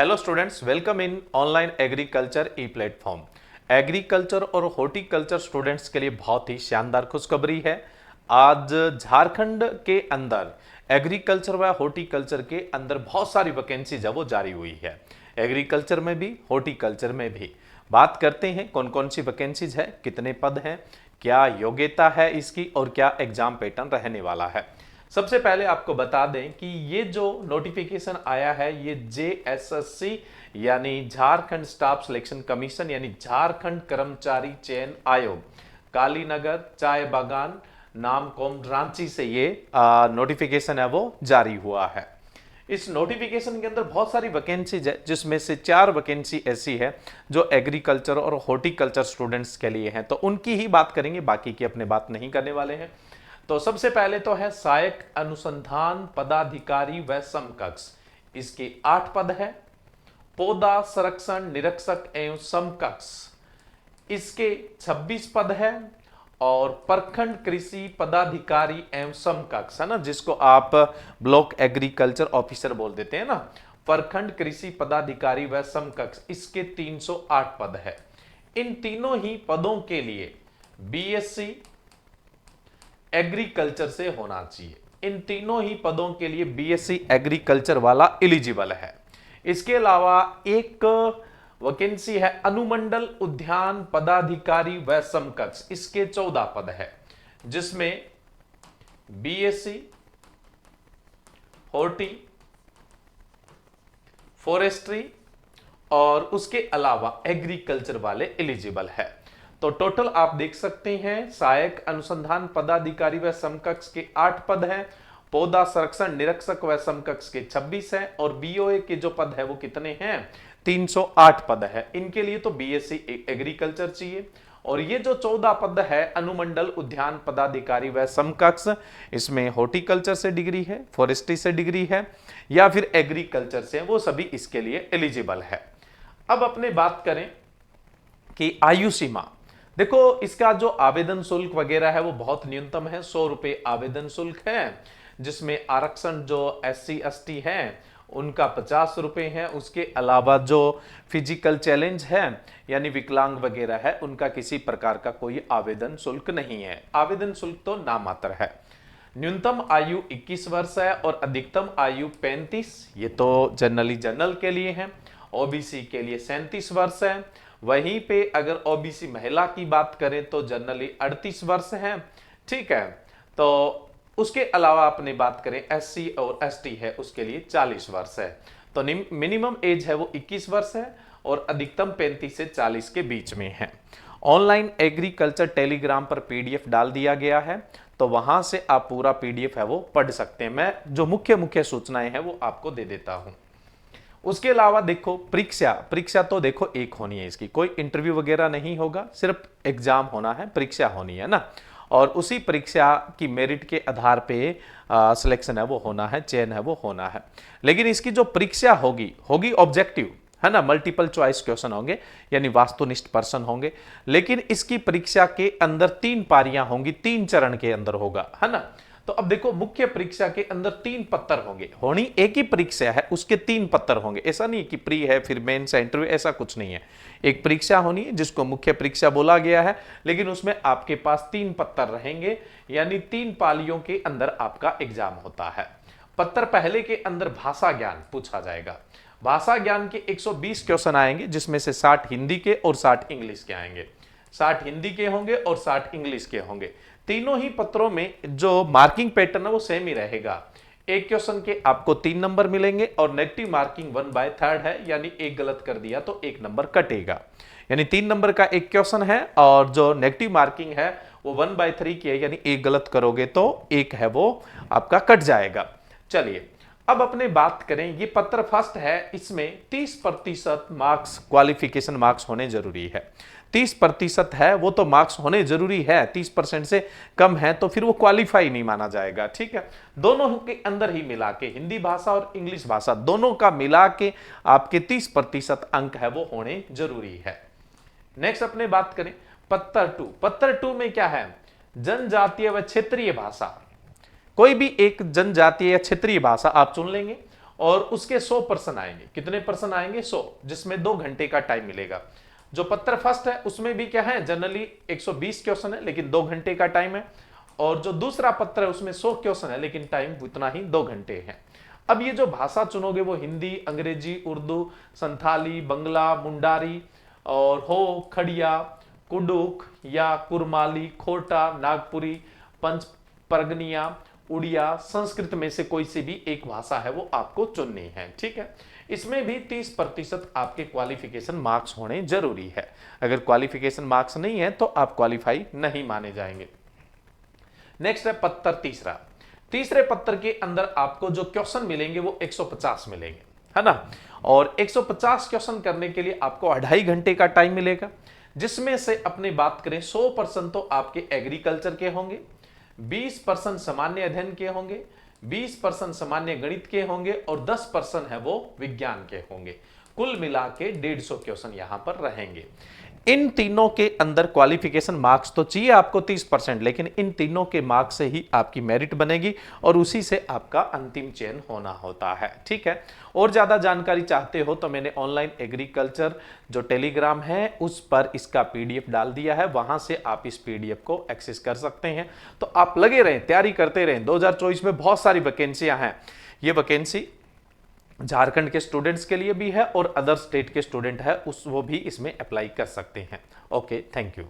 Hello students, welcome in online agriculture E platform. Agriculture और horticulture students के लिए बहुत ही शानदार खुशखबरी है। आज झारखंड के अंदर एग्रीकल्चर व हॉर्टिकल्चर के अंदर बहुत सारी वैकेंसीज है वो जारी हुई है। एग्रीकल्चर में भी, हॉर्टिकल्चर में भी। बात करते हैं कौन कौन सी वैकेंसीज है, कितने पद हैं, क्या योग्यता है इसकी और क्या एग्जाम पैटर्न रहने वाला है। सबसे पहले आपको बता दें कि ये जो नोटिफिकेशन आया है ये JSSC यानी झारखंड स्टाफ सिलेक्शन कमीशन यानी झारखंड कर्मचारी चयन आयोग, कालीनगर चाय बागान नामकोम रांची से ये नोटिफिकेशन है वो जारी हुआ है। इस नोटिफिकेशन के अंदर बहुत सारी वैकेंसीज है, जिसमें से 4 वैकेंसी ऐसी है जो एग्रीकल्चर और हॉर्टिकल्चर स्टूडेंट्स के लिए हैं, तो उनकी ही बात करेंगे, बाकी की अपने बात नहीं करने वाले हैं। तो सबसे पहले तो है सहायक अनुसंधान पदाधिकारी व समकक्ष, इसके 8 पद है। पौधा संरक्षण निरीक्षक एवं समकक्ष, इसके 26 पद है। और प्रखंड कृषि पदाधिकारी एवं समकक्ष है ना, जिसको आप ब्लॉक एग्रीकल्चर ऑफिसर बोल देते हैं ना, प्रखंड कृषि पदाधिकारी व समकक्ष, इसके 308 पद है। इन तीनों ही पदों के लिए BSc एग्रीकल्चर से होना चाहिए। इन तीनों ही पदों के लिए BSc एग्रीकल्चर वाला एलिजिबल है। इसके अलावा एक वैकेंसी है अनुमंडल उद्यान पदाधिकारी व समकक्ष, इसके 14 पद है, जिसमें BSc हॉर्टी फॉरेस्ट्री और उसके अलावा एग्रीकल्चर वाले एलिजिबल है। तो टोटल आप देख सकते हैं सहायक अनुसंधान पदाधिकारी व समकक्ष के 8 पद हैं, पौधा संरक्षण निरीक्षक व समकक्ष के 26 हैं और BOA के जो पद है वो कितने हैं, 308 पद है। इनके लिए तो BSc एग्रीकल्चर चाहिए। और ये जो 14 पद है अनुमंडल उद्यान पदाधिकारी व समकक्ष, इसमें हॉर्टिकल्चर से डिग्री है, फॉरेस्ट्री से डिग्री है या फिर एग्रीकल्चर से, वो सभी इसके लिए एलिजिबल है। अब अपने बात करें कि आयु सीमा, देखो इसका जो आवेदन शुल्क वगैरह है वो बहुत न्यूनतम है, 100 रुपए आवेदन शुल्क है, जिसमें आरक्षण जो SC ST है उनका 50 रुपए है। उसके अलावा जो फिजिकल चैलेंज है यानी विकलांग वगैरह है उनका किसी प्रकार का कोई आवेदन शुल्क नहीं है। आवेदन शुल्क तो नामात्र है। न्यूनतम आयु 21 वर्ष है और अधिकतम आयु 35, ये तो जनरल के लिए है। OBC के लिए 37 वर्ष है। वहीं पे अगर OBC महिला की बात करें तो जनरली 38 वर्ष है, ठीक है। तो उसके अलावा अपनी बात करें SC और ST है उसके लिए 40 वर्ष है। तो मिनिमम एज है वो 21 वर्ष है और अधिकतम 35 से 40 के बीच में है। ऑनलाइन एग्रीकल्चर टेलीग्राम पर PDF डाल दिया गया है, तो वहां से आप पूरा PDF है वो पढ़ सकते हैं। मैं जो मुख्य सूचनाएं हैं वो आपको दे देता हूं। उसके अलावा देखो परीक्षा तो देखो एक होनी है, इसकी कोई इंटरव्यू वगैरह नहीं होगा, सिर्फ एग्जाम होना है, परीक्षा होनी है ना। और उसी परीक्षा की मेरिट के आधार पे सिलेक्शन है वो होना है, चयन है वो होना है। लेकिन इसकी जो परीक्षा होगी ऑब्जेक्टिव है ना, मल्टीपल चॉइस क्वेश्चन होंगे यानी वास्तुनिष्ठ प्रश्न होंगे। लेकिन इसकी परीक्षा के अंदर 3 पारियां होंगी, 3 चरण के अंदर होगा, है ना। तो अब देखो मुख्य परीक्षा के अंदर 3 पत्र होंगे, होनी एक ही परीक्षा है उसके 3 पत्र होंगे। ऐसा नहीं कि प्री है फिर मेंस इंटरव्यू, ऐसा कुछ नहीं है। एक परीक्षा होनी है जिसको मुख्य परीक्षा बोला गया है, लेकिन उसमें आपके पास 3 पत्र रहेंगे यानी 3 पालियों के अंदर आपका एग्जाम होता है। पत्र पहले के अंदर भाषा ज्ञान पूछा जाएगा। भाषा ज्ञान के 120 क्वेश्चन आएंगे, जिसमें से 60 हिंदी के और 60 इंग्लिश के आएंगे। 60 हिंदी के होंगे और 60 इंग्लिश के होंगे। तीनों ही पत्रों में जो मार्किंग पैटर्न है वो सेम ही रहेगा। एक क्वेश्चन के आपको 3 नंबर मिलेंगे और नेगेटिव मार्किंग 1/3 है, यानी एक गलत कर दिया तो 1 नंबर कटेगा। यानी 3 नंबर का एक क्वेश्चन है और जो नेगेटिव मार्किंग है वो 1/3 की है, यानी एक गलत करोगे तो 1 है वो आपका कट जाएगा। चलिए अब अपने बात करें, ये पत्र फर्स्ट है, इसमें 30% मार्क्स क्वालिफिकेशन मार्क्स होने जरूरी है। 30% है वो तो मार्क्स होने जरूरी है, 30% से कम है तो फिर वो क्वालिफाई नहीं माना जाएगा, ठीक है। दोनों के अंदर ही मिला के हिंदी भाषा और इंग्लिश भाषा दोनों का मिला के आपके 30% अंक है वो होने जरूरी है। नेक्स्ट अपने बात करें पत्र 2 में क्या है, जनजातीय व क्षेत्रीय भाषा। कोई भी एक जनजातीय या क्षेत्रीय भाषा आप चुन लेंगे और उसके 100 प्रश्न आएंगे। कितने प्रश्न आएंगे? 100, जिसमें 2 घंटे का टाइम मिलेगा। जो पत्र फर्स्ट है उसमें भी क्या है, जनरली 120 क्वेश्चन है लेकिन 2 घंटे का टाइम है। और जो दूसरा पत्र है उसमें 100 क्वेश्चन है लेकिन टाइम उतना ही 2 घंटे है। अब ये जो भाषा चुनोगे वो हिंदी, अंग्रेजी, उर्दू, संथाली, बंगला, मुंडारी और हो, खड़िया, कुडुख या कुरमाली, खोटा, नागपुरी, पंच परगनिया, उड़िया, संस्कृत में से कोई सी भी एक भाषा है वो आपको चुननी है। ठीक है, इसमें भी 30% आपके क्वालिफिकेशन मार्क्स होने जरूरी है। अगर क्वालिफिकेशन मार्क्स नहीं है तो आप क्वालिफाई नहीं माने जाएंगे। नेक्स्ट है पत्र तीसरा। तीसरे पत्र के अंदर आपको जो क्वेश्चन मिलेंगे वो 150 मिलेंगे, है ना। और 150 क्वेश्चन करने के लिए आपको 2.5 घंटे का टाइम मिलेगा, जिसमें से अपने बात करें 100% तो आपके एग्रीकल्चर के होंगे, 20% सामान्य अध्ययन के होंगे, 20% सामान्य गणित के होंगे और 10% है वो विज्ञान के होंगे। कुल मिला के 150 क्वेश्चन यहां पर रहेंगे। इन तीनों के अंदर क्वालिफिकेशन मार्क्स तो चाहिए आपको 30%, लेकिन इन तीनों के मार्क्स से ही आपकी मेरिट बनेगी और उसी से आपका अंतिम चयन होना होता है। ठीक है, और ज्यादा जानकारी चाहते हो तो मैंने ऑनलाइन एग्रीकल्चर जो टेलीग्राम है उस पर इसका पीडीएफ डाल दिया है, वहां से आप इस पीडीएफ को एक्सेस कर सकते हैं। तो आप लगे रहें, तैयारी करते रहें। 2024 में बहुत सारी वैकेंसियां हैं। ये वैकेंसी झारखंड के स्टूडेंट्स के लिए भी है और अदर स्टेट के स्टूडेंट है वो भी इसमें अप्लाई कर सकते हैं। Okay, thank you.